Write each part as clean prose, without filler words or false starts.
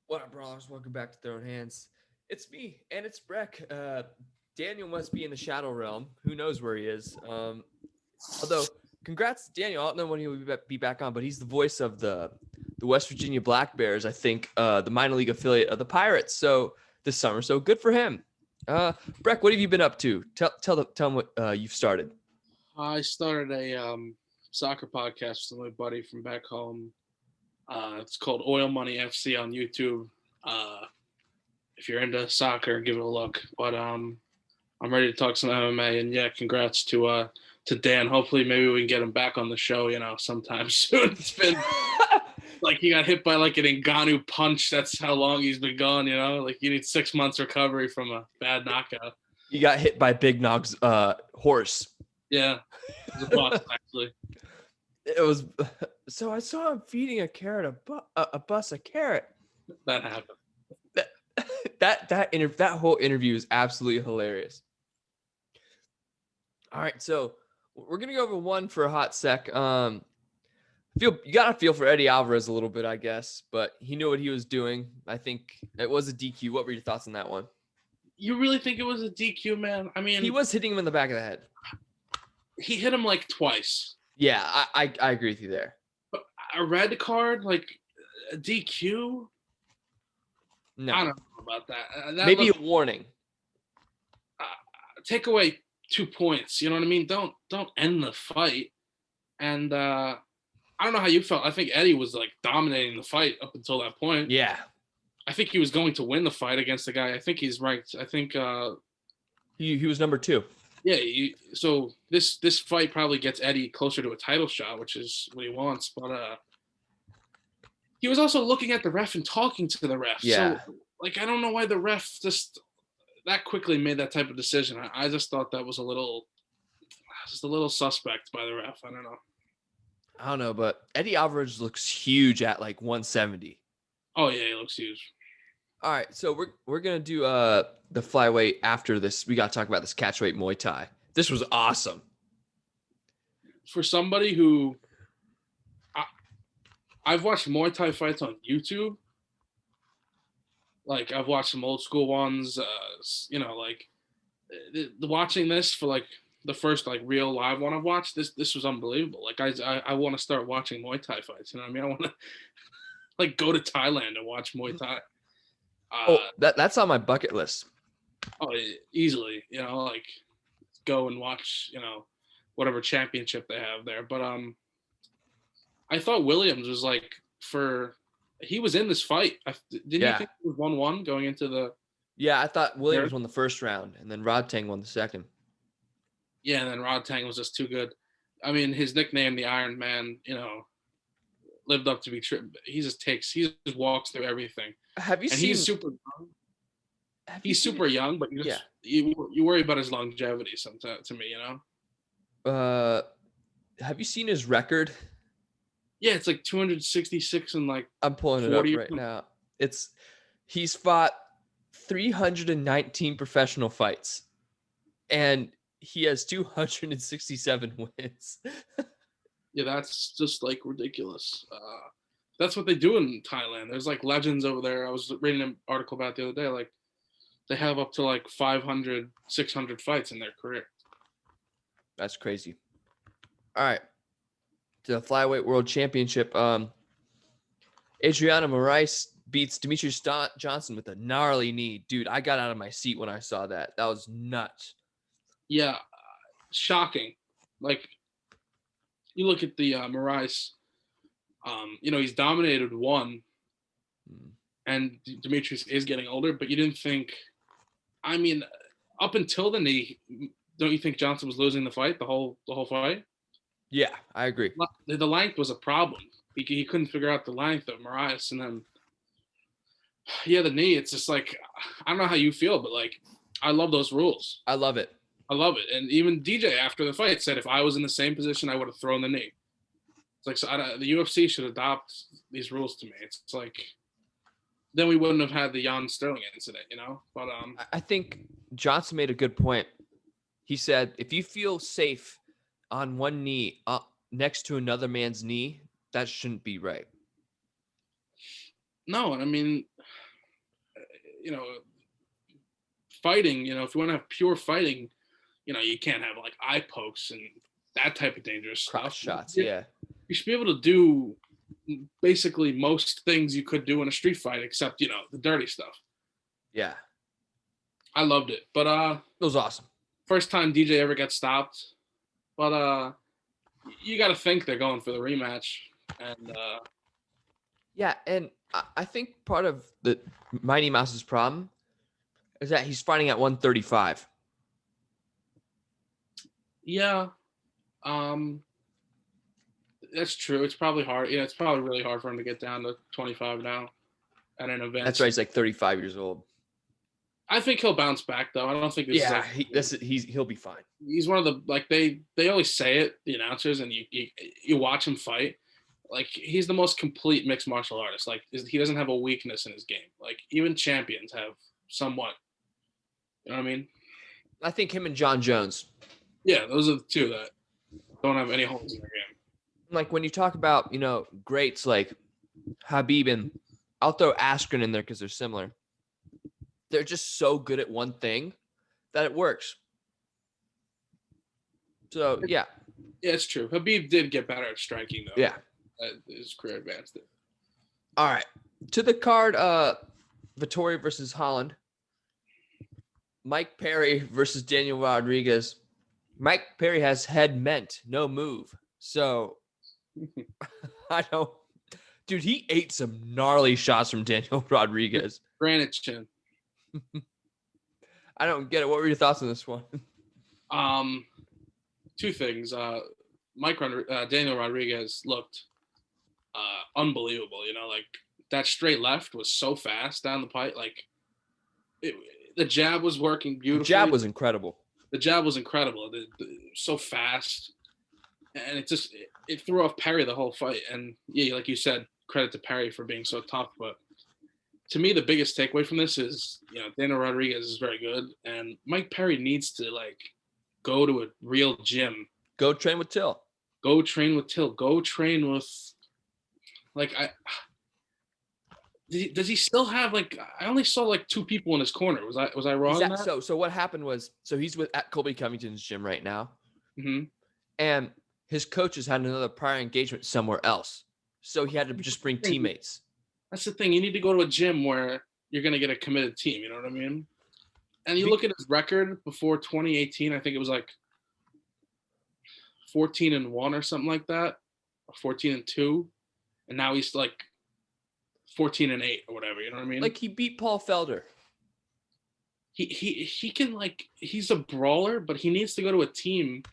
What up, brawlers? Welcome back to Throwin Hands. It's me, and it's Breck. Daniel must be in the Shadow Realm. Who knows where he is? Although, congrats, Daniel. I don't know when he will be back on, but he's the voice of the West Virginia Black Bears, I think, the minor league affiliate of the Pirates. So this summer, so good for him. Breck, what have you been up to? Tell them what you've started. I started a soccer podcast with my buddy from back home. It's called Oil Money FC on YouTube. Uh, if you're into soccer, give it a look. But I'm ready to talk some MMA, and yeah, congrats to Dan. Hopefully, maybe we can get him back on the show. Sometime soon. It's been like he got hit by like an Ngannou punch. That's how long he's been gone. Like you need 6 months recovery from a bad knockout. You got hit by Big Nog's horse. Yeah, it was a boss actually. It was so I saw him feeding a bus a carrot. That happened. That whole interview is absolutely hilarious. All right, so we're gonna go over one for a hot sec. You gotta feel for Eddie Alvarez a little bit, I guess, but he knew what he was doing. I think it was a DQ. What were your thoughts on that one? You really think it was a DQ, man? I mean, He was hitting him in the back of the head. he hit him like twice. Yeah, I agree with you there. But a red card, like a DQ? No, I don't know about that. Maybe a warning. Take away 2 points. You know what I mean? Don't end the fight. And I don't know how you felt. I think Eddie was like dominating the fight up until that point. Yeah, I think he was going to win the fight against the guy. I think he's ranked. I think he was number 2. yeah. So this fight probably gets Eddie closer to a title shot, which is what he wants. But he was also looking at the ref and talking to the ref. Yeah. So like I don't know why the ref just that quickly made that type of decision. I just thought that was a little suspect by the ref. I don't know. I don't know, but Eddie Alvarez looks huge at like 170. Oh yeah, he looks huge. All right, so we're gonna do the flyweight after this. We gotta talk about this catchweight Muay Thai. This was awesome. For somebody who I've watched Muay Thai fights on YouTube. Like I've watched some old school ones. Like watching this for like the first like real live one I've watched. This was unbelievable. Like I want to start watching Muay Thai fights. You know what I mean? I want to like go to Thailand and watch Muay Thai. That's on my bucket list. Oh, easily. Like go and watch. Whatever championship they have there. But I thought Williams was like he was in this fight. Didn't you think it was 1-1 going into the? Yeah, I thought Williams won the first round, and then Rodtang won the second. Yeah, and then Rodtang was just too good. I mean, his nickname, the Iron Man, lived up to be true. He just walks through everything. Have you seen? He's super young. He's super young, but you worry about his longevity sometimes. To me, Have you seen his record? Yeah, it's like 266 and like I'm pulling it up right now. He's fought 319 professional fights, and he has 267 wins. Yeah, that's just like ridiculous. That's what they do in Thailand. There's like legends over there. I was reading an article about it the other day. Like they have up to like 500, 600 fights in their career. That's crazy. All right. To the Flyweight World Championship. Adriana Moraes beats Demetrius Johnson with a gnarly knee. Dude, I got out of my seat when I saw that. That was nuts. Yeah, shocking. Like, you look at the Moraes, he's dominated one, and Demetrius is getting older, but you didn't think, I mean, up until the knee, don't you think Johnson was losing the fight, the whole fight? Yeah, I agree. The length was a problem. He couldn't figure out the length of Moraes, and then, the knee, it's just like, I don't know how you feel, but like, I love those rules. I love it. And even DJ after the fight said, if I was in the same position, I would have thrown the knee. It's like, so the UFC should adopt these rules to me. It's like, then we wouldn't have had the Jan Sterling incident, But I think Johnson made a good point. He said, if you feel safe on one knee next to another man's knee, that shouldn't be right. No, and I mean, fighting, if you want to have pure fighting, you can't have like eye pokes and that type of dangerous Cross stuff. shots, yeah. You should be able to do basically most things you could do in a street fight, except, the dirty stuff. Yeah. I loved it. But it was awesome. First time DJ ever gets stopped. But you got to think they're going for the rematch. And yeah, and I think part of the Mighty Mouse's problem is that he's fighting at 135. Yeah. That's true. It's probably hard. It's probably really hard for him to get down to 25 now at an event. That's right. He's like 35 years old. I think he'll bounce back, though. I don't think this is he'll be fine. He's one of the, like, they always say it, the announcers, and you watch him fight. Like, he's the most complete mixed martial artist. Like, he doesn't have a weakness in his game. Like, even champions have somewhat. You know what I mean? I think him and John Jones. Yeah, those are the two that don't have any holes in their game. Like, when you talk about, greats like Habib, and I'll throw Askren in there because they're similar. They're just so good at one thing that it works. So, yeah. Yeah, it's true. Habib did get better at striking, though. Yeah. His career advanced it. All right. To the card, Vettori versus Holland. Mike Perry versus Daniel Rodriguez. Mike Perry has head meant, no move. So, I don't. Dude, he ate some gnarly shots from Daniel Rodriguez. Granite chin. I don't get it. What were your thoughts on this one? Two things. Daniel Rodriguez looked unbelievable. Like that straight left was so fast down the pipe. Like the jab was working beautifully. The jab was incredible. So fast, and it threw off Perry the whole fight. And yeah, like you said, credit to Perry for being so tough. But to me, the biggest takeaway from this is, Daniel Rodriguez is very good, and Mike Perry needs to go to a real gym. Go train with Till. Go train with, does he still have, I only saw two people in his corner. Was I wrong on that? So what happened was, he's at Colby Covington's gym right now. Mm-hmm. And his coaches had another prior engagement somewhere else. So he had to just bring teammates. That's the thing. You need to go to a gym where you're going to get a committed team. You know what I mean? And you look at his record before 2018, I think it was 14-1 or something like that, or 14-2. And now he's 14-8 or whatever. You know what I mean? He beat Paul Felder. He can, he's a brawler, but he needs to go to a team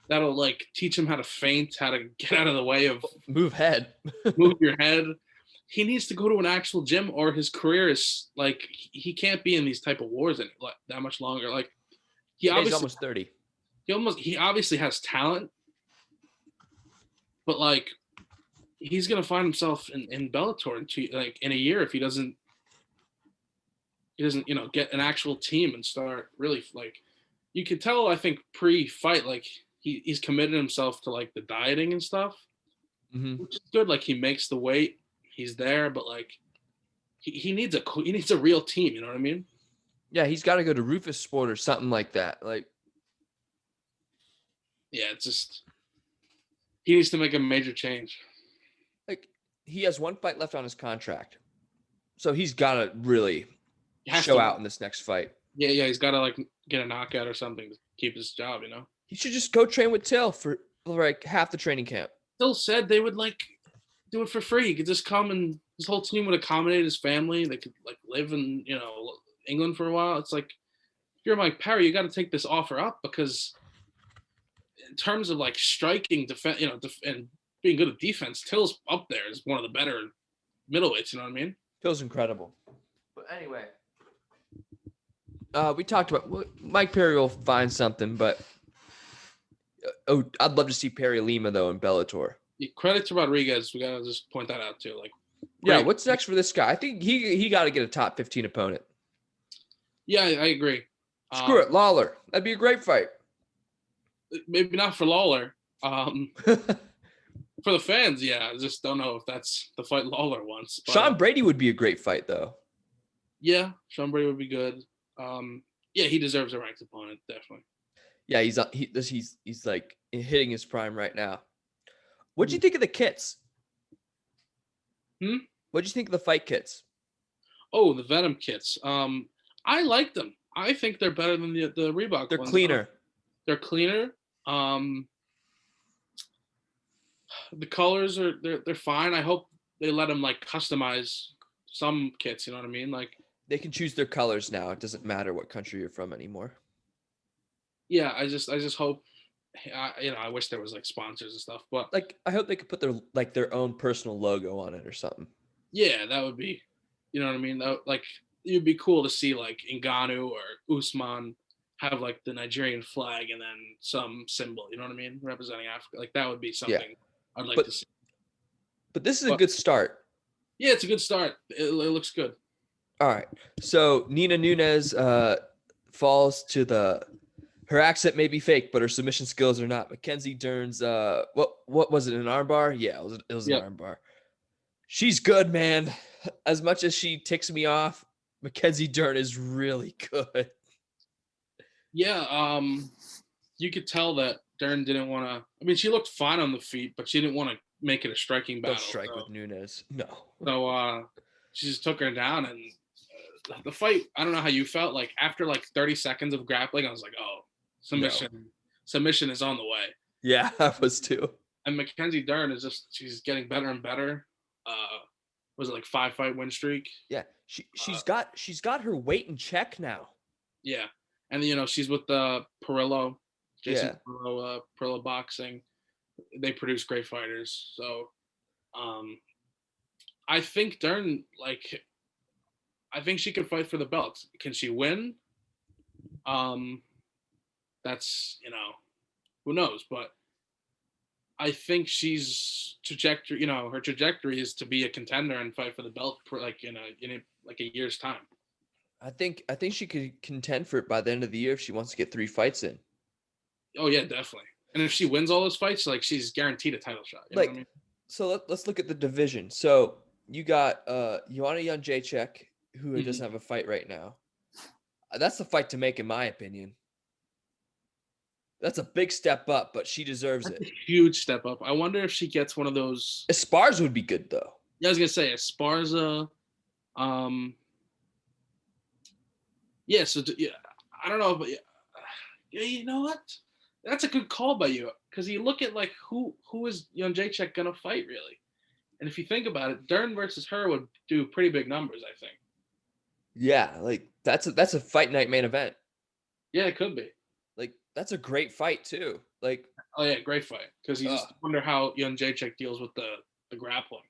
that'll teach him how to feint, how to get out of the way of move your head. He needs to go to an actual gym, or his career is he can't be in these type of wars that much longer. He's almost 30. He obviously has talent, but he's gonna find himself in Bellator in a year if he doesn't get an actual team and start really you could tell. I think pre-fight he's committed himself to the dieting and stuff, which is good. He makes the weight. He's there, but he needs a real team. You know what I mean? Yeah, he's got to go to Rufus Sport or something like that. Yeah, it's just he needs to make a major change. He has one fight left on his contract, so he's got to really show out in this next fight. Yeah, he's got to get a knockout or something to keep his job. He should just go train with Till for half the training camp. Till said they would do it for free. He could just come, and his whole team would accommodate his family. They could live in England for a while. It's if you're Mike Perry, you got to take this offer up, because in terms of striking, defense, and being good at defense, Till's up there as one of the better middleweights. You know what I mean? Till's incredible. But anyway, we talked about Mike Perry will find something, but I'd love to see Perry Lima though in Bellator. Credit to Rodriguez. We gotta just point that out too. Yeah, what's next for this guy? I think he got to get a top 15 opponent. Yeah, I agree. Screw it, Lawler. That'd be a great fight. Maybe not for Lawler. For the fans, yeah. I just don't know if that's the fight Lawler wants. But, Sean Brady would be a great fight, though. Yeah, Sean Brady would be good. Yeah, he deserves a ranked opponent, definitely. Yeah, he's like hitting his prime right now. What'd you Mhm. think of the kits? Hmm? What'd you think of the fight kits? Oh, the Venom kits. I like them. I think they're better than the Reebok They're ones. cleaner. They're cleaner. Um, the colors are they're fine. I hope they let them like customize some kits. You know what I mean? Like, They can choose their colors now. It doesn't matter what country you're from anymore. yeah. I just hope. I wish there was like sponsors and stuff, but Like, I hope they could put their own personal logo on it or something. yeah, that would be, you know what I mean? Like, it'd be cool to see like Ngannou or Usman have like the Nigerian flag and then some symbol. You know what I mean? Representing Africa. Like that would be Yeah, something I'd like to but see. but this is a But good start. yeah, it's a good start. It looks good. All right. So Nina Nunez falls to the. Her accent may be fake, but her submission skills are not. Mackenzie Dern's what was it, an armbar? Yeah, it was an Yep. armbar. She's good, man. As much as she ticks me off, Mackenzie Dern is really good. Yeah. You could tell that Dern didn't want to. I mean, she looked fine on the feet, but she didn't want to make it a striking Don't battle. strike with Nunez. No. So she just took her down, and the fight. I don't know how you felt. Like after like 30 seconds of grappling, I was like, oh, submission, No. submission is on the way. Yeah, I was too. And Mackenzie Dern is she's getting better and better. Was it like 5-fight win streak? Yeah, she's got her weight in check now. Yeah, and she's with the Perillo, Jason Yeah. Perillo, Perillo Boxing. They produce great fighters. So um, I think Dern, I think she could fight for the belt. Can she win? Um, that's who knows, but I think she's trajectory. Her trajectory is to be a contender and fight for the belt for like in a year's time. I think she could contend for it by the end of the year if she wants to get 3 fights in. Oh yeah, definitely. And if she wins all those fights, like she's guaranteed a title shot. You know what I mean? So let's look at the division. So you got Joanna Jędrzejczyk, who Mhm. doesn't have a fight right now. That's the fight to make, in my opinion. That's a big step up, but she deserves That's it. a huge step up. I wonder if she gets one of those. Esparza would be good though. Yeah, I was gonna say Esparza. Yeah. So yeah, I don't know, but yeah, you know what? That's a good call by you because you look at like who is Jędrzejczyk gonna fight really, and if you think about it, Dern versus her would do pretty big numbers. I think. Yeah, like that's a fight night main event. Yeah, it could be. Like that's a great fight too. Like, Oh yeah, great fight. Because you just wonder how Jędrzejczyk deals with the grappling.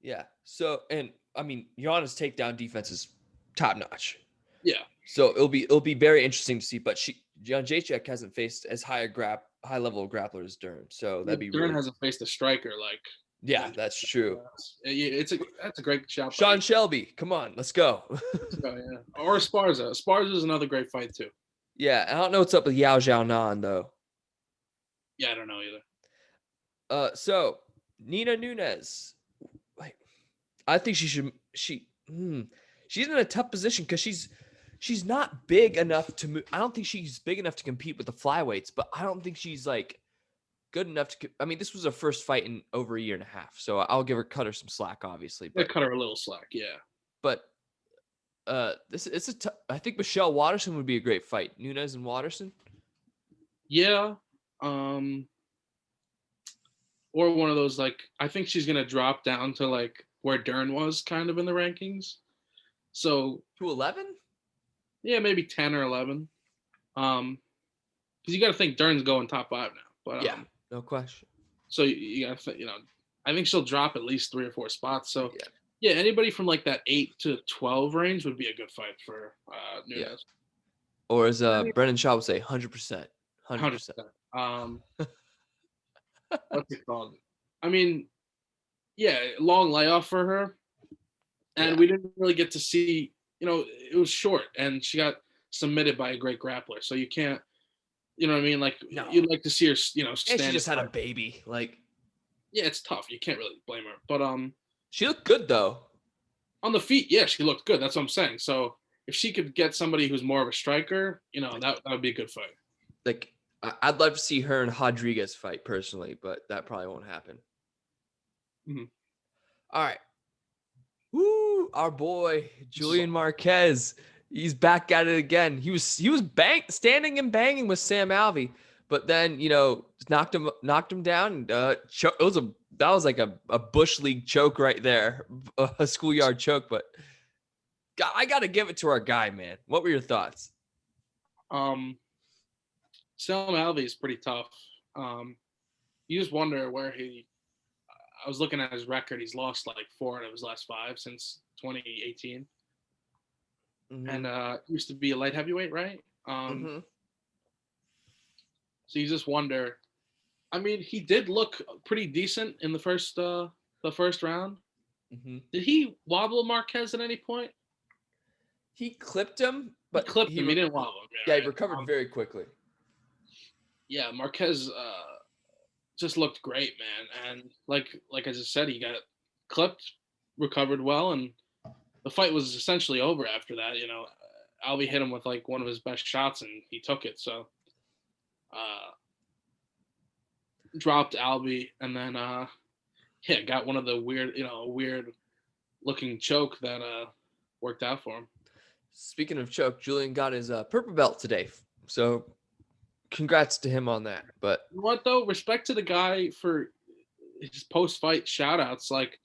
yeah. So, and I mean, Joanna's takedown defense is top notch. Yeah. So it'll be very interesting to see. But Jędrzejczyk hasn't faced as high level of grappler as Dern. So that'd be Dern really. hasn't faced a striker like. Yeah, that's true. That's a great shot. Sean Shelby, come on, let's go. Yeah. Or Esparza. Esparza is another great fight too. Yeah, I don't know what's up with Yao Xiaonan though. Yeah, I don't know either. So Nina Nunez, like, I think she's in a tough position because she's not big enough to move. I don't think she's big enough to compete with the flyweights, but I don't think she's like good enough to. I mean, this was her first fight in over a year and a half, so I'll cut her some slack, obviously. They But cut her a little slack, yeah. But I think Michelle Watterson would be a great fight. Nunez and Watterson. Yeah. Or one of those like I think she's gonna drop down to like where Dern was kind of in the rankings. So to 11? Yeah, maybe 10 or 11. Because you got to think Dern's going top 5 now. But yeah, no question. So you got to think, I think she'll drop at least 3 or 4 spots. So yeah, anybody from like that 8 to 12 range would be a good fight for Nunez. Yeah. Or as Brendan Shaw would say, 100%. 100%. What's it called? I mean, yeah, long layoff for her. And we didn't really get to see, it was short and she got submitted by a great grappler. So you can't, you know what I mean? Like, you'd like to see her, stand. And she just had a baby. Like, yeah, it's tough. You can't really blame her. But she looked good though. On the feet, yeah, she looked good. That's what I'm saying. So if she could get somebody who's more of a striker, that would be a good fight. Like, I'd love to see her and Rodriguez fight personally, but that probably won't happen. Mm-hmm. All right. Woo, our boy Julian Marquez. He's back at it again. He was standing and banging with Sam Alvey, but then knocked him down. And, that was like a bush league choke right there, a schoolyard choke. But I got to give it to our guy, man. What were your thoughts? Sam Alvey is pretty tough. You just wonder where I was looking at his record. He's lost like 4 out of his last 5 since 2018. Mm-hmm. And used to be a light heavyweight, right? Mm-hmm. So you just wonder. I mean, he did look pretty decent in the first round. Mm-hmm. Did he wobble Marquez at any point? He clipped him, but he clipped him. He didn't wobble him. Yeah, right? He recovered very quickly. Yeah, Marquez just looked great, man. And like I just said, he got clipped, recovered well, and the fight was essentially over after that. Alvey hit him with like one of his best shots, and he took it. So, dropped Alvey, and then got one of the weird looking choke that worked out for him. Speaking of choke, Julian got his purple belt today, so congrats to him on that. But you know what though? Respect to the guy for his post-fight shout-outs. Like,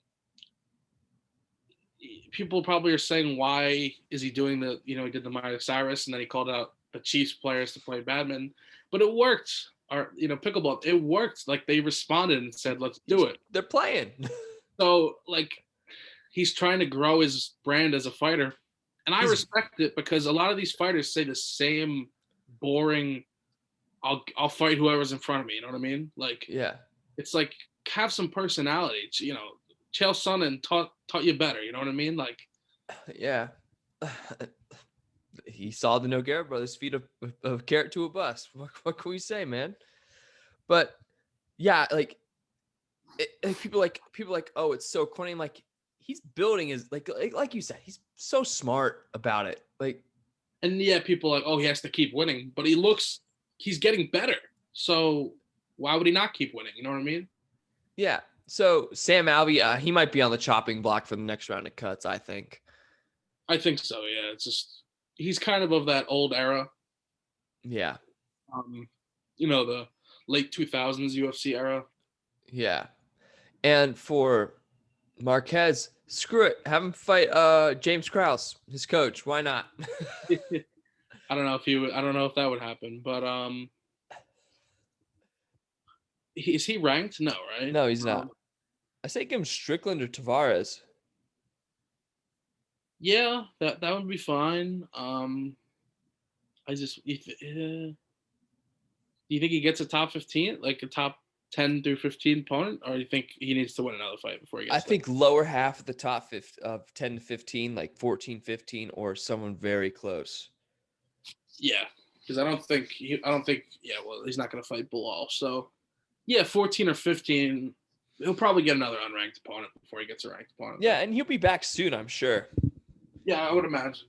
people probably are saying, why is he doing he did the Miley Cyrus and then he called out the Chiefs players to play badminton, but it worked. Or pickleball, it worked. Like, they responded and said, let's do it. They're playing. So like, he's trying to grow his brand as a fighter, and I respect it, because a lot of these fighters say the same boring, I'll fight whoever's in front of me. You know what I mean? Like, yeah, it's like, have some personality. Chael Sonnen taught you better. You know what I mean? Like, yeah. He saw the Nogueira brothers feed a carrot to a bus. What can we say, man? But yeah, like, people like, oh, it's so corny. I'm like, he's building his like you said, he's so smart about it. Like, and yeah, people are like, oh, he has to keep winning, but he's getting better. So why would he not keep winning? You know what I mean? Yeah. So Sam Alvey, he might be on the chopping block for the next round of cuts, I think. I think so, yeah. It's just, he's kind of that old era. Yeah. The late 2000s UFC era. Yeah. And for Marquez, screw it. Have him fight James Krause, his coach. Why not? I don't know if that would happen, but is he ranked? No, right? No, he's not. I say give him Strickland or Tavares. Yeah, that would be fine. Do you think he gets a top 15, like a top 10 through 15 opponent, or do you think he needs to win another fight before he gets I think lower half of the top 10 to 15, like 14, 15, or someone very close. Yeah, because I don't think, he's not going to fight Bilal. So, yeah, 14 or 15, he'll probably get another unranked opponent before he gets a ranked opponent. Yeah, and he'll be back soon, I'm sure. Yeah, I would imagine.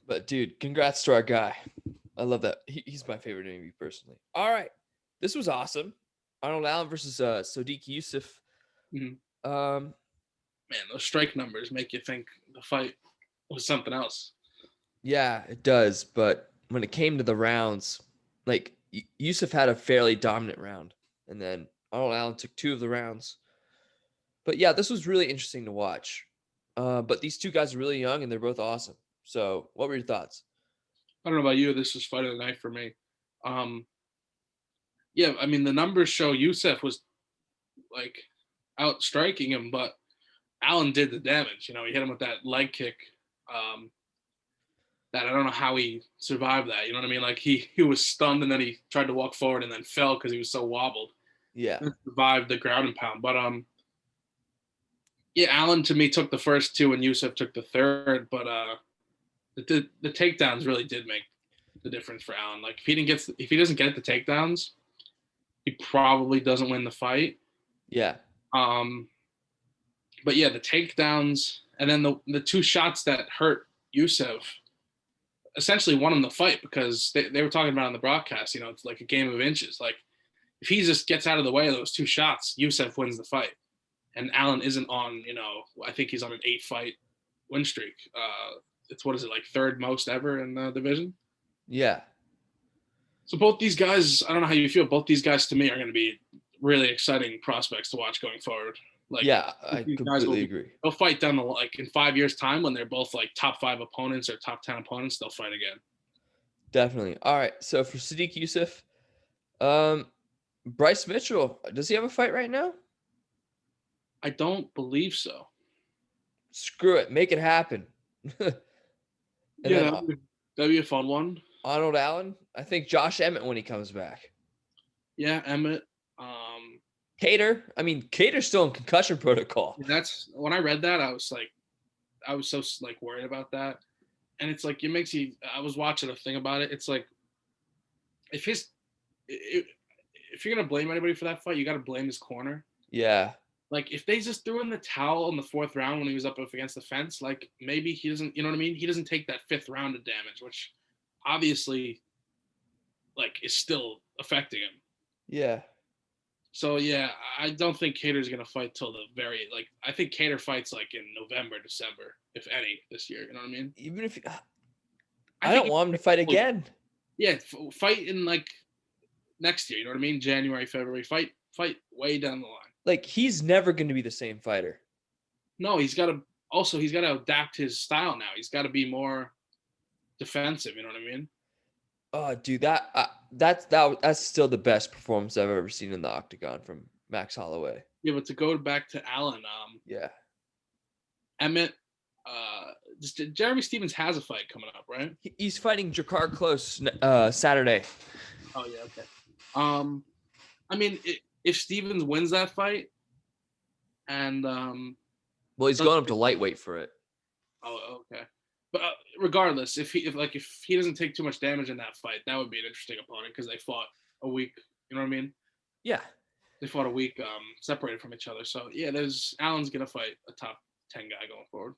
But, dude, congrats to our guy. I love that. He's my favorite interview, personally. All right. This was awesome. Arnold Allen versus Sodiq Yusuff. Mm-hmm. Man, those strike numbers make you think the fight was something else. Yeah, it does. But when it came to the rounds, like, Yusuff had a fairly dominant round. And then Arnold Allen took 2 of the rounds. But, yeah, this was really interesting to watch. But these two guys are really young, and they're both awesome. So what were your thoughts? I don't know about you. This was fight of the night for me. Yeah, I mean, the numbers show Yusuff was like out striking him, but Allen did the damage. He hit him with that leg kick. That I don't know how he survived that. You know what I mean? Like, he was stunned, and then he tried to walk forward and then fell because he was so wobbled. Yeah, and survived the ground and pound. But yeah, Allen to me took the first 2, and Yusuff took the third. But the takedowns really did make the difference for Allen. Like, if he doesn't get the takedowns, he probably doesn't win the fight. Yeah. But yeah, the takedowns, And then the two shots that hurt Youssef essentially won him the fight because they were talking about on the broadcast, it's like a game of inches. Like if he just gets out of the way of those two shots, Youssef wins the fight. And Allen isn't on, I think he's on an 8-fight win streak. It's like third most ever in the division? Yeah. So both these guys, I don't know how you feel, both these guys to me are going to be really exciting prospects to watch going forward. Like, yeah, I completely agree. They'll fight down in 5 years' time when they're both like top 5 opponents or top 10 opponents. They'll fight again. Definitely. All right. So for Sadiq Youssef, Bryce Mitchell, does he have a fight right now? I don't believe so. Screw it, make it happen. That'd be a fun one. Arnold Allen, I think Josh Emmett when he comes back. Yeah, Emmett. Cater's still in concussion protocol. That's when I read that, I was so worried about that. And it's like, I was watching a thing about it. It's like, if you're going to blame anybody for that fight, you got to blame his corner. Yeah. Like if they just threw in the towel in the 4th round when he was up against the fence, like maybe he doesn't, you know what I mean? He doesn't take that 5th round of damage, which obviously is still affecting him. Yeah. So yeah, I don't think Cater's gonna fight till I think Cater fights in November, December, if any, this year. You know what I mean? Even if I don't want him to fight again. Yeah, fight in next year. You know what I mean? January, February. Fight way down the line. He's never going to be the same fighter. No, he's got to adapt his style now. He's got to be more defensive. You know what I mean? Oh, dude, that's still the best performance I've ever seen in the octagon from Max Holloway. Yeah, but to go back to Allen, yeah, Emmett, Jeremy Stevens has a fight coming up, right? He's fighting Jakar Close Saturday. Oh yeah, okay. If Stevens wins that fight, and well, he's going up to lightweight for it. Oh, okay. But regardless, if he doesn't take too much damage in that fight, that would be an interesting opponent because they fought a week. You know what I mean? Yeah. They fought a week separated from each other. So yeah, Allen's gonna fight a top 10 guy going forward.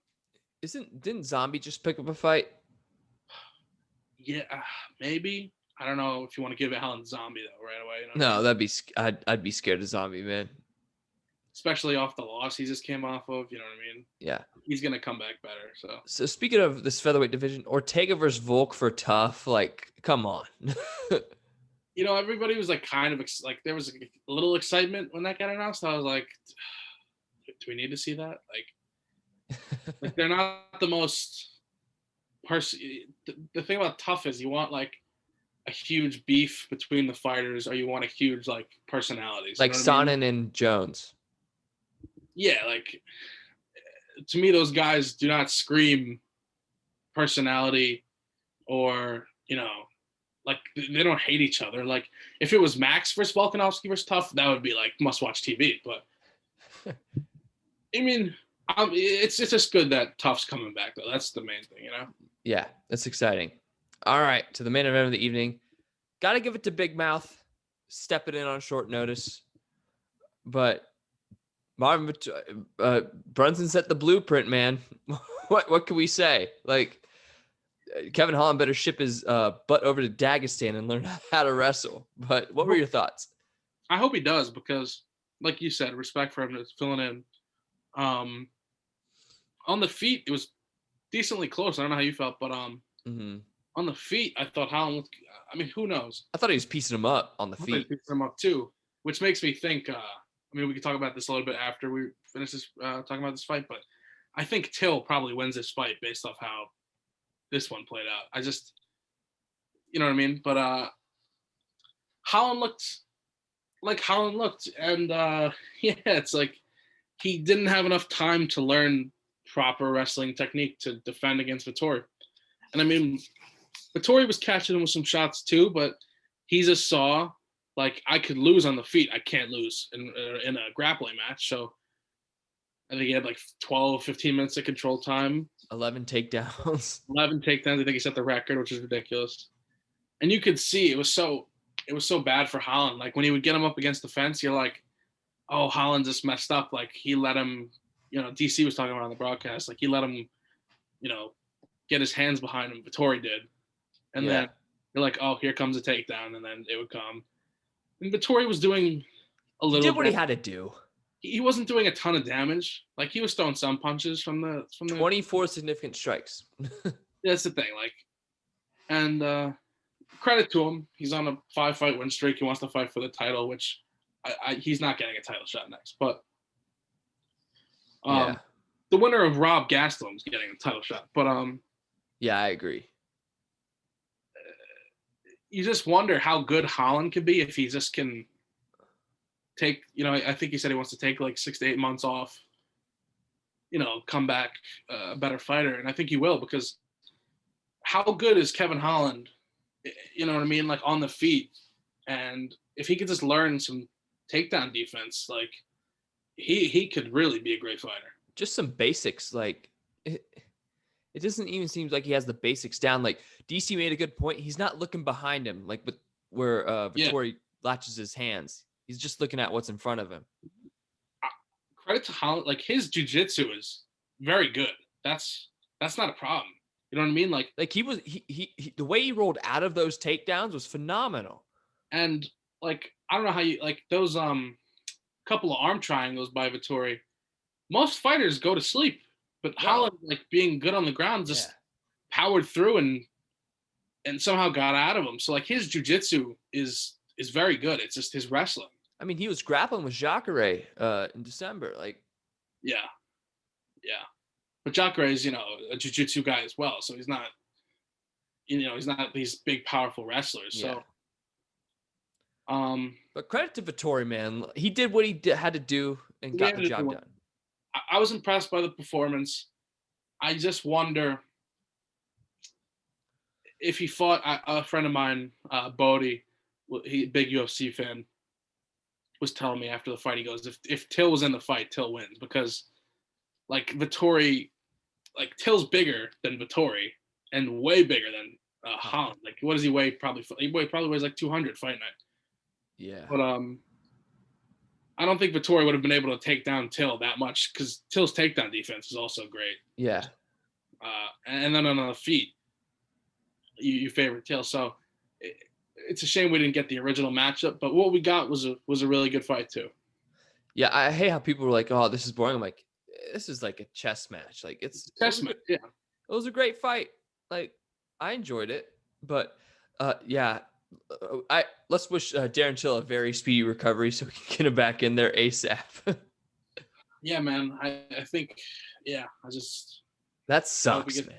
Didn't Zombie just pick up a fight? Yeah, maybe. I don't know if you want to give Allen Zombie though right away. No, that'd be I'd be scared of Zombie, man. Especially off the loss he just came off of, you know what I mean? Yeah. He's gonna come back better. So speaking of this featherweight division, Ortega versus Volk for tough, come on. Everybody was kind of there was a little excitement when that got announced. I was like, do we need to see that? They're not the most the thing about tough is you want a huge beef between the fighters, or you want a huge personalities. Sonnen and Jones. Yeah, to me, those guys do not scream personality, or they don't hate each other. If it was Max versus Volkanovski versus Tough, that would be must-watch TV. But it's just good that Tough's coming back though. That's the main thing, Yeah, that's exciting. All right, to the main event of the evening. Got to give it to Big Mouth, stepping in on short notice. But Marvin Brunson set the blueprint, man. What can we say? Kevin Holland better ship his butt over to Dagestan and learn how to wrestle. But what were your thoughts? I hope he does because, like you said, respect for him to filling in. On the feet, it was decently close. I don't know how you felt, but on the feet, I thought Holland looked. Who knows? I thought he was piecing him up on the feet. Piecing him up too, which makes me think. We can talk about this a little bit after we finish this talking about this fight, but I think Till probably wins this fight based off how this one played out. I just, you know what I mean? But Holland looked like Holland looked, and it's he didn't have enough time to learn proper wrestling technique to defend against Vettori. And Vettori was catching him with some shots too, but he just saw I could lose on the feet. I can't lose in a grappling match. So I think he had 12, 15 minutes of control time. 11 takedowns. 11 takedowns. I think he set the record, which is ridiculous. And you could see it was so bad for Holland. When he would get him up against the fence, you're like, oh, Holland just messed up. He let him DC was talking about on the broadcast, like he let him, get his hands behind him. Vettori did, and then you're like, oh, here comes a takedown, and then it would come. And Vettori was doing a little. He did what bit. he had to do. He wasn't doing a ton of damage. Like he was throwing some punches from the 24 significant strikes. That's the thing. Like, and credit to him. He's on a 5-fight win streak. He wants to fight for the title, which he's not getting a title shot next. But the winner of Rob Gastelum's getting a title shot. But yeah, I agree. You just wonder how good Holland could be if he just can take, I think he said he wants to take like 6 to 8 months off, come back a better fighter. And I think he will, because how good is Kevin Holland, you know what I mean? Like on the feet. And if he could just learn some takedown defense, like he could really be a great fighter. Just some basics. Like it doesn't even seem like he has the basics down. Like DC made a good point. He's not looking behind him, like where Vettori latches his hands. He's just looking at what's in front of him. Credit to Holland. Like his jiu-jitsu is very good. That's not a problem. You know what I mean? Like he was the way he rolled out of those takedowns was phenomenal. And like I don't know how you like those couple of arm triangles by Vettori. Most fighters go to sleep, but Holland, like being good on the ground, just powered through and somehow got out of him. So like his jiu-jitsu is very good. It's just his wrestling. I mean, he was grappling with Jakob in December. Like, yeah. But Jakob is, a jiu-jitsu guy as well. So he's not, he's not these big, powerful wrestlers. So, but credit to Vettori, man. He did what he had to do and got the job done. I was impressed by the performance. I just wonder if he fought a friend of mine, Bodie, he big UFC fan, was telling me after the fight, he goes, if Till was in the fight, Till wins, because like Vettori, like Till's bigger than Vettori and way bigger than Holland. Like what does he weigh? He probably weighs like 200 fight night. Yeah. But I don't think Vettori would have been able to take down Till that much, because Till's takedown defense is also great. Yeah. And then on the feet, you favor Till. So it's a shame we didn't get the original matchup, but what we got was a really good fight too. Yeah, I hate how people were like, "Oh, this is boring." I'm like, this is like a chess match. Like it's chess match. Yeah, it was a great fight. Like I enjoyed it, but let's wish Darren Till a very speedy recovery so we can get him back in there ASAP. Yeah, man. I think that sucks, man.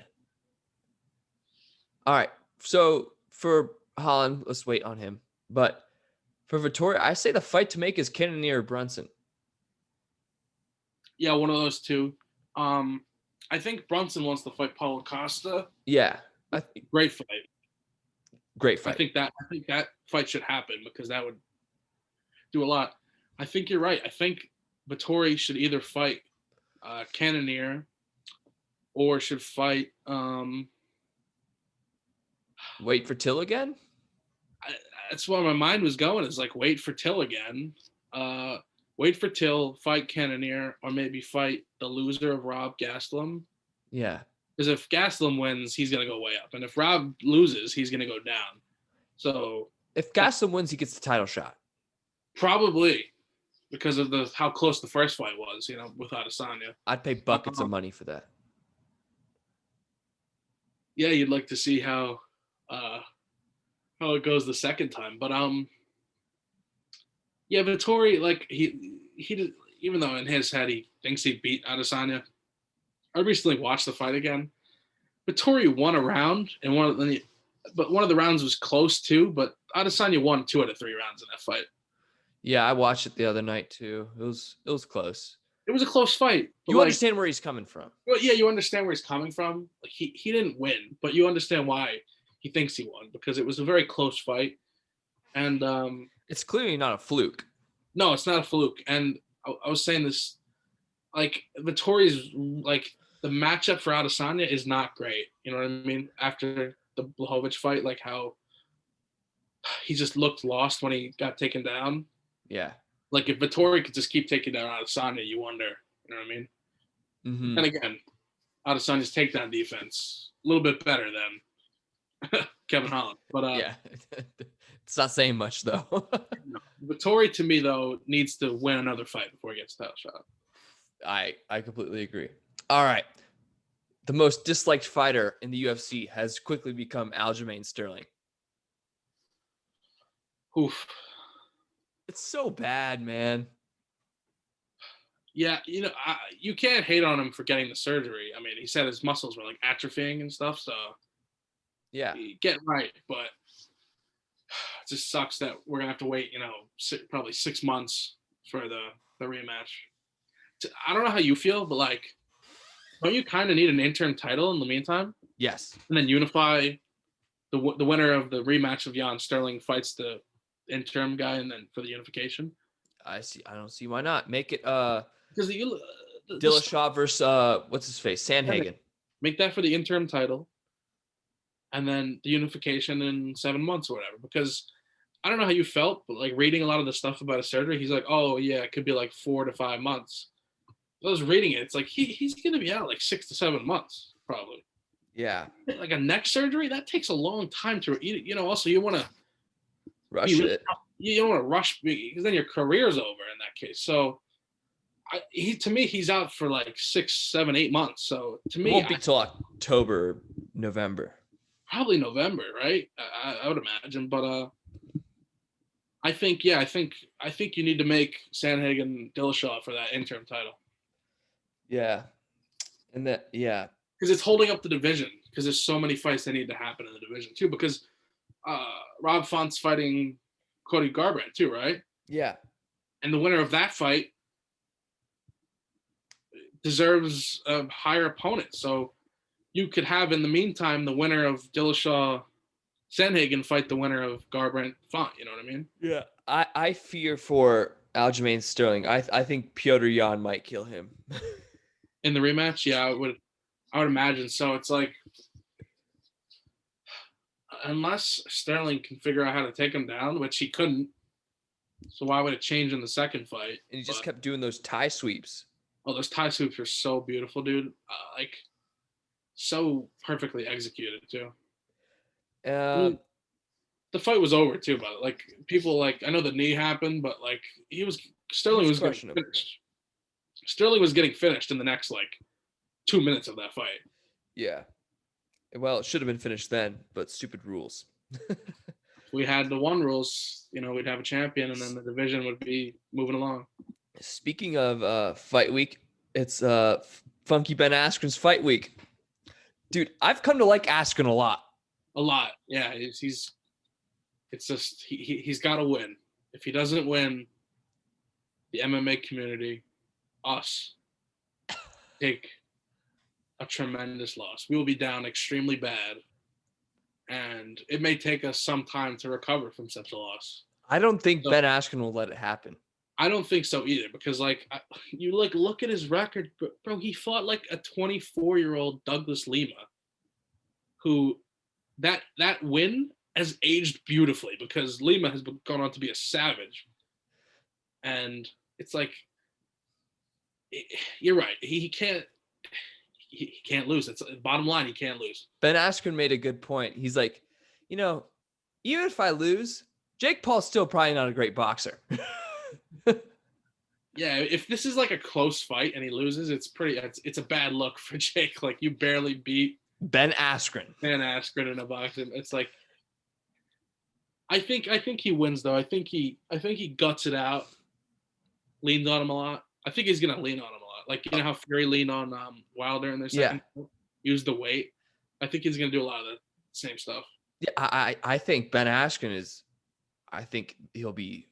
All right, so for Holland, let's wait on him. But for Vettori, I say the fight to make is Cannonier or Brunson. Yeah, one of those two. I think Brunson wants to fight Paulo Costa. Yeah, great fight. Great fight. I think that fight should happen, because that would do a lot. I think you're right. I think Vettori should either fight Cannonier or should fight. Wait for Till again? That's where my mind was going, is like wait for Till again. Wait for Till, fight Cannonier, or maybe fight the loser of Rob Gastelum. Yeah. Because if Gastelum wins, he's going to go way up. And if Rob loses, he's going to go down. So if Gastelum wins, he gets the title shot. Probably, because of how close the first fight was, with Adesanya. I'd pay buckets of money for that. Yeah, you'd like to see how it goes the second time. But yeah, Vettori, like he did, even though in his head he thinks he beat Adesanya. I recently watched the fight again. Vettori won a round, and one of the rounds was close too. But Adesanya won 2 out of 3 rounds in that fight. Yeah, I watched it the other night too. It was close. It was a close fight. You understand where he's coming from. Well, yeah, you understand where he's coming from. Like he didn't win, but you understand why he thinks he won, because it was a very close fight, and it's clearly not a fluke. No, it's not a fluke. And I was saying this, like Vettori's like the matchup for Adesanya is not great. You know what I mean? After the Blachowicz fight, like how he just looked lost when he got taken down. Yeah. Like if Vettori could just keep taking down Adesanya, you wonder. You know what I mean? And again, Adesanya's takedown defense a little bit better than Kevin Holland, but yeah, it's not saying much though. no. Vettori to me though needs to win another fight before he gets a title shot. I completely agree. All right, the most disliked fighter in the UFC has quickly become Aljamain Sterling. Oof. It's so bad, man. Yeah, you can't hate on him for getting the surgery. I mean, he said his muscles were like atrophying and stuff, so Yeah, get right. But it just sucks that we're gonna have to wait, probably 6 months for the rematch. I don't know how you feel, but like, don't you kind of need an interim title in the meantime? yes. And then unify the winner of the rematch of Jan Sterling fights the interim guy, and then for the unification. I don't see why not. Make it Because Dillashaw versus what's his face, Sandhagen. Make that for the interim title, and then the unification in 7 months or whatever. Because I don't know how you felt, but like reading a lot of the stuff about his surgery, he's like, oh yeah, it could be like 4 to 5 months. I was reading it. It's like he's gonna be out like 6 to 7 months probably. Yeah, like a neck surgery that takes a long time to eat. Also, you want to rush it. You don't want to rush because then your career's over in that case. So, to me, he's out for like 6, 7, 8 months. So to me, it won't be till October, November. Probably November, right? I would imagine, but I think you need to make Sandhagen Dillashaw for that interim title. Yeah, and because it's holding up the division. Because there's so many fights that need to happen in the division too. Because Rob Font's fighting Cody Garbrandt too, right? Yeah. And the winner of that fight deserves a higher opponent. So you could have, in the meantime, the winner of Dillashaw Sandhagen fight the winner of Garbrandt Font. You know what I mean? Yeah. I fear for Aljamain Sterling. I think Petr Yan might kill him. In the rematch? Yeah, I would imagine so. It's like, unless Sterling can figure out how to take him down, which he couldn't, so why would it change in the second fight? And he just kept doing those tie sweeps. Oh, those tie sweeps are so beautiful, dude. Like, so perfectly executed too. The fight was over too, but like people like, I know the knee happened, but like Sterling was getting finished. Sterling was getting finished in the next like 2 minutes of that fight. Yeah. Well, it should have been finished then, but stupid rules. We had the one rules, we'd have a champion, and then the division would be moving along. Speaking of fight week, it's Funky Ben Askren's fight week. Dude, I've come to like Askren a lot. A lot, yeah. It's just he's got to win. If he doesn't win, the MMA community, us, take a tremendous loss. We will be down extremely bad, and it may take us some time to recover from such a loss. I don't think Ben Askren will let it happen. I don't think so either, because you look at his record, bro. He fought like a 24-year-old Douglas Lima, who that win has aged beautifully, because Lima has gone on to be a savage, and it's like, you're right. He can't lose. It's bottom line. He can't lose. Ben Askren made a good point. He's like, even if I lose, Jake Paul's still probably not a great boxer. Yeah, if this is like a close fight and he loses, it's a bad look for Jake. Like, you barely beat Ben Askren in a boxing. It's like, I think he wins though. I think he guts it out. Leans on him a lot. I think he's gonna lean on him a lot. Like, how Fury leaned on Wilder in their second. Yeah. Use the weight. I think he's gonna do a lot of the same stuff. Yeah, I think Ben Askren is. I think he'll be.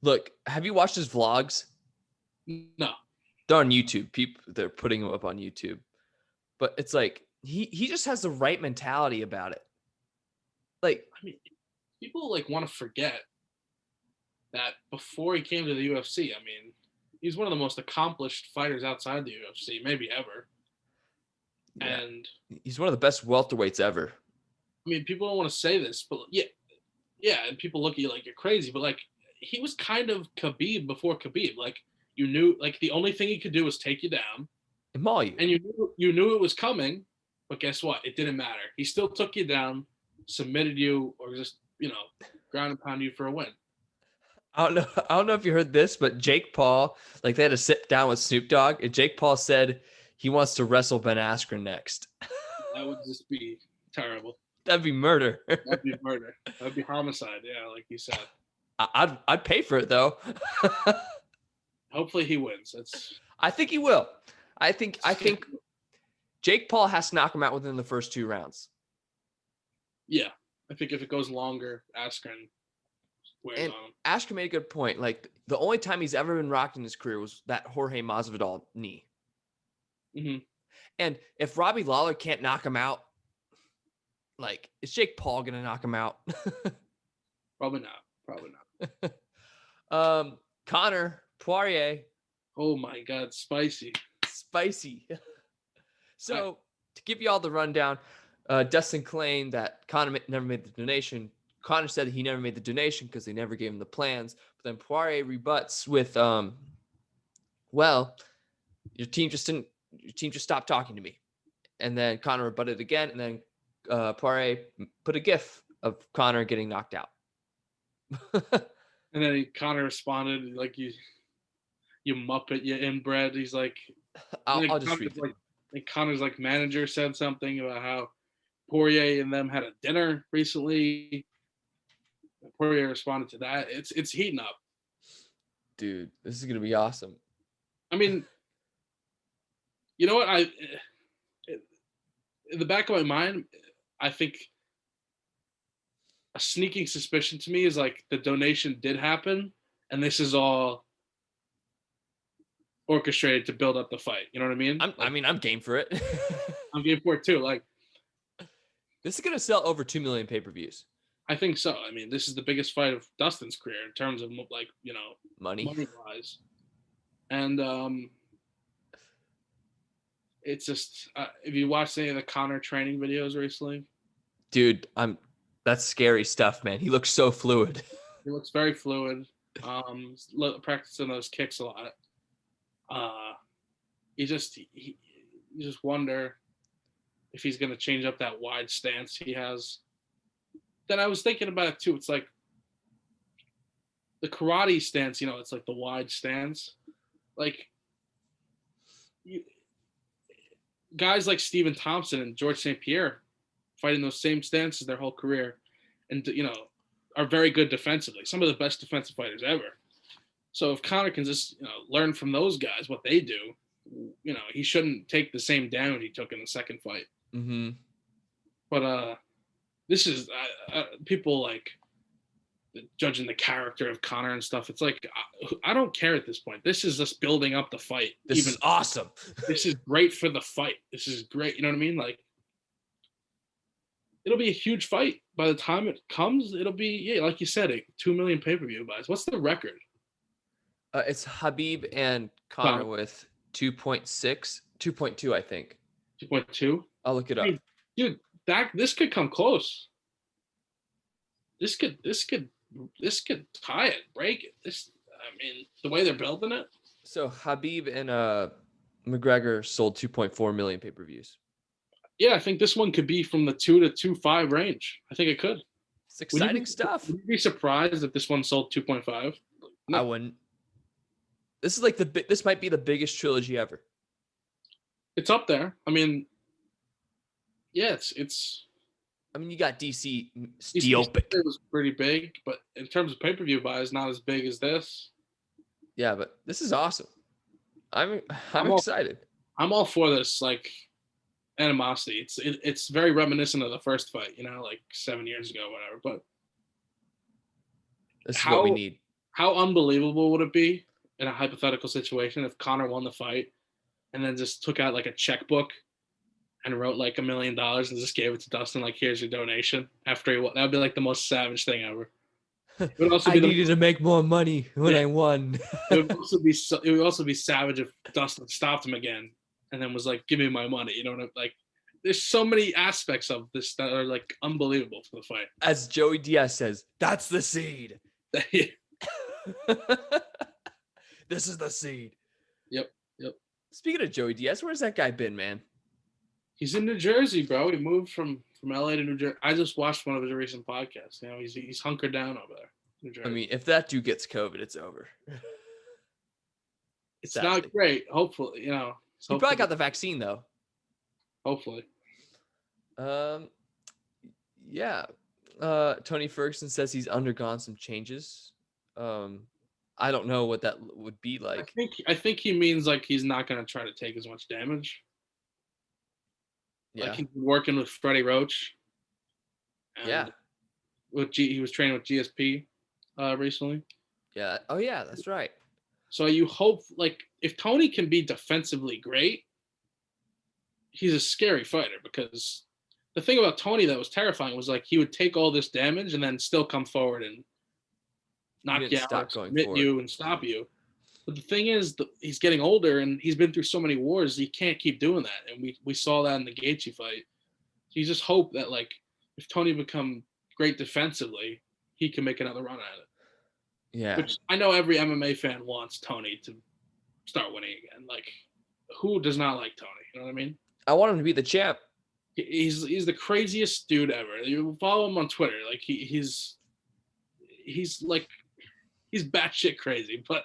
Look, have you watched his vlogs? No. They're on YouTube. They're putting them up on YouTube. But it's like he just has the right mentality about it. Like, I mean, people like want to forget that before he came to the UFC, I mean, he's one of the most accomplished fighters outside the UFC, maybe ever. Yeah. And he's one of the best welterweights ever. I mean, people don't want to say this, but yeah, and people look at you like you're crazy, but like, he was kind of Khabib before Khabib. Like, you knew, like, the only thing he could do was take you down, and maul you. And you knew it was coming, but guess what? It didn't matter. He still took you down, submitted you, or just ground and pound you for a win. I don't know if you heard this, but Jake Paul, like they had to sit down with Snoop Dogg, and Jake Paul said he wants to wrestle Ben Askren next. That would just be terrible. That'd be murder. That'd be murder. That'd be homicide. Yeah, like you said. I'd pay for it though. Hopefully he wins. I think he will. I think Jake Paul has to knock him out within the first 2 rounds. Yeah, I think if it goes longer, Askren wears on him. Askren made a good point. Like the only time he's ever been rocked in his career was that Jorge Masvidal knee. Mm-hmm. And if Robbie Lawler can't knock him out, like is Jake Paul gonna knock him out? Probably not. Connor Poirier. Oh my God, spicy. So to give you all the rundown, Dustin claimed that Connor never made the donation. Connor said that he never made the donation because they never gave him the plans. But then Poirier rebuts with, well, your team just stopped talking to me. And then Connor rebutted again. And then Poirier put a GIF of Connor getting knocked out. And then Connor responded like you muppet, you inbred. He's like, I'll just read it. Like Connor's like manager said something about how Poirier and them had a dinner recently. Poirier responded to that. It's heating up. Dude, this is gonna be awesome. I mean, you know what? In the back of my mind, I think a sneaking suspicion to me is like the donation did happen, and this is all orchestrated to build up the fight. You know what I mean? I'm game for it. I'm game for it too. Like, this is gonna sell over 2 million pay-per-views. I think so. I mean, this is the biggest fight of Dustin's career in terms of like money wise, and it's just if you watched any of the Connor training videos recently, dude, that's scary stuff, man. He looks so fluid. He looks very fluid. Practicing those kicks a lot. You just wonder if he's gonna change up that wide stance he has. Then I was thinking about it too. It's like the karate stance, it's like the wide stance. Like guys like Stephen Thompson and George St. Pierre fighting those same stances their whole career, and are very good defensively. Some of the best defensive fighters ever. So if Connor can just learn from those guys what they do, he shouldn't take the same down he took in the second fight. Mm-hmm. But this is people like judging the character of Connor and stuff. It's like I don't care at this point. This is just building up the fight. This is awesome. This is great for the fight. This is great. You know what I mean? Like it'll be a huge fight by the time it comes. It'll be like you said, 2 million pay-per-view buys. What's the record? It's Habib and Connor with 2.2, I think. 2.2. I'll look it up. Dude, this could come close. This could tie it, break it. The way they're building it. So Habib and McGregor sold 2.4 million pay-per-views. Yeah, I think this one could be from the 2 to 2.5 range. I think it could. It's exciting stuff. Would you be surprised if this one sold 2.5? No. I wouldn't. This is like this might be the biggest trilogy ever. It's up there. I mean, yeah, it's. I mean, you got DC Stiopic. It was pretty big, but in terms of pay-per-view buys, not as big as this. Yeah, but this is awesome. I'm excited. I'm all for this, like animosity. It's very reminiscent of the first fight, like 7 years ago, whatever. But this is what we need. How unbelievable would it be in a hypothetical situation if Connor won the fight and then just took out like a checkbook and wrote like $1 million and just gave it to Dustin, like, here's your donation after he won? That would be like the most savage thing ever. It would also be I needed to make more money when I won. It would also be savage if Dustin stopped him again and then was like, give me my money. You know what I mean? Like, there's so many aspects of this that are like unbelievable for the fight. As Joey Diaz says, that's the seed. This is the seed. Yep. Speaking of Joey Diaz, where's that guy been, man? He's in New Jersey, bro. He moved from LA to New Jersey. I just watched one of his recent podcasts. You know, he's hunkered down over there, New Jersey. I mean, if that dude gets COVID, it's over. It's Sadly. not great. Hopefully, you know. He probably got the vaccine though. Hopefully. Yeah. Tony Ferguson says he's undergone some changes. I don't know what that would be like. I think he means like he's not going to try to take as much damage. Yeah. Like he's working with Freddie Roach. Yeah. He was training with GSP recently. Yeah. Oh yeah, that's right. So you hope, like, if Tony can be defensively great, he's a scary fighter, because the thing about Tony that was terrifying was, like, he would take all this damage and then still come forward and knock you out, submit you, and stop you. But the thing is, he's getting older, and he's been through so many wars, he can't keep doing that. And we saw that in the Gaethje fight. So you just hope that, like, if Tony become great defensively, he can make another run at it. Yeah. Which I know every MMA fan wants Tony to start winning again. Like, who does not like Tony? You know what I mean? I want him to be the champ. He's the craziest dude ever. You follow him on Twitter. Like, he's batshit crazy, but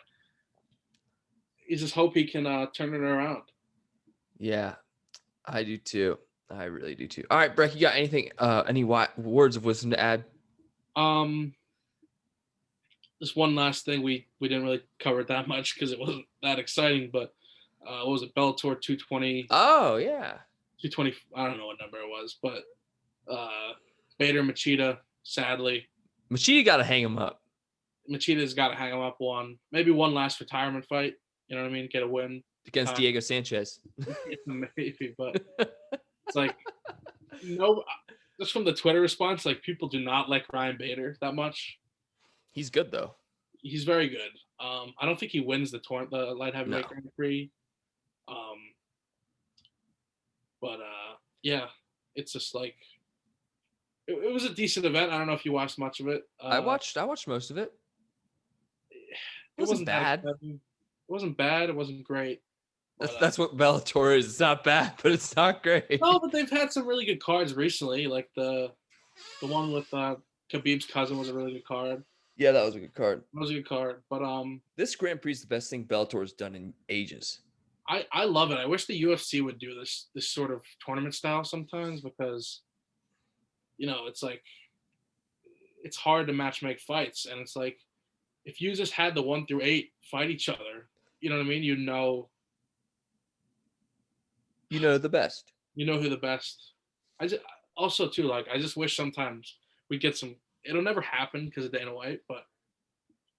you just hope he can turn it around. Yeah, I do too. I really do too. All right, Breck, you got anything? Any words of wisdom to add? Just one last thing. We didn't really cover it that much because it wasn't that exciting. But what was it? Bellator 220. Oh yeah. 220. I don't know what number it was, but Bader Machida, sadly. Machida got to hang him up. Machida's got to hang him up maybe one last retirement fight. You know what I mean? Get a win against Diego Sanchez. Maybe, but it's like, no. Just from the Twitter response, like, people do not like Ryan Bader that much. He's good though. He's very good. I don't think he wins the light heavyweight Grand Prix. But yeah, it's just like it was a decent event. I don't know if you watched much of it. I watched most of it. It wasn't bad. It wasn't bad. It wasn't great. But, that's what Bellator is. It's not bad, but it's not great. No, but they've had some really good cards recently. Like the one with Khabib's cousin was a really good card. Yeah, that was a good card. That was a good card. But this Grand Prix is the best thing Bellator's done in ages. I love it. I wish the UFC would do this sort of tournament style sometimes, because, you know, it's like, it's hard to match-make fights, and it's like, if you just had the 1 through 8 fight each other, you know what I mean? You know the best. You know who the best. I just wish sometimes we'd get some. It'll never happen because of Dana White, but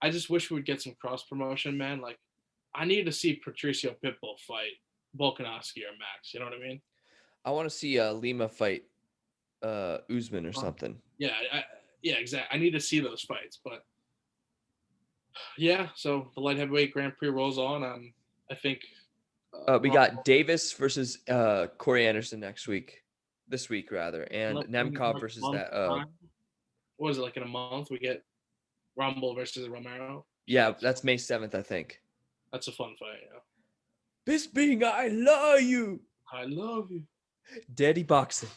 I just wish we would get some cross promotion, man. Like, I need to see Patricio Pitbull fight Volkanovski or Max. You know what I mean? I want to see Lima fight Usman or something. Yeah, exactly. I need to see those fights, but yeah. So the light heavyweight Grand Prix rolls on. I think we got Davis versus Corey Anderson this week rather, and Nemkov versus that. What was it, like in a month we get Rumble versus Romero? Yeah, that's May 7th, I think. That's a fun fight. Yeah. Bisping, I love you. I love you. Daddy boxing.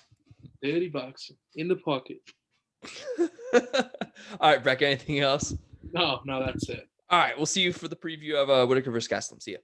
Daddy boxing in the pocket. All right, Breck. Anything else? No, that's it. All right, we'll see you for the preview of Whitaker versus Gastelum. See ya.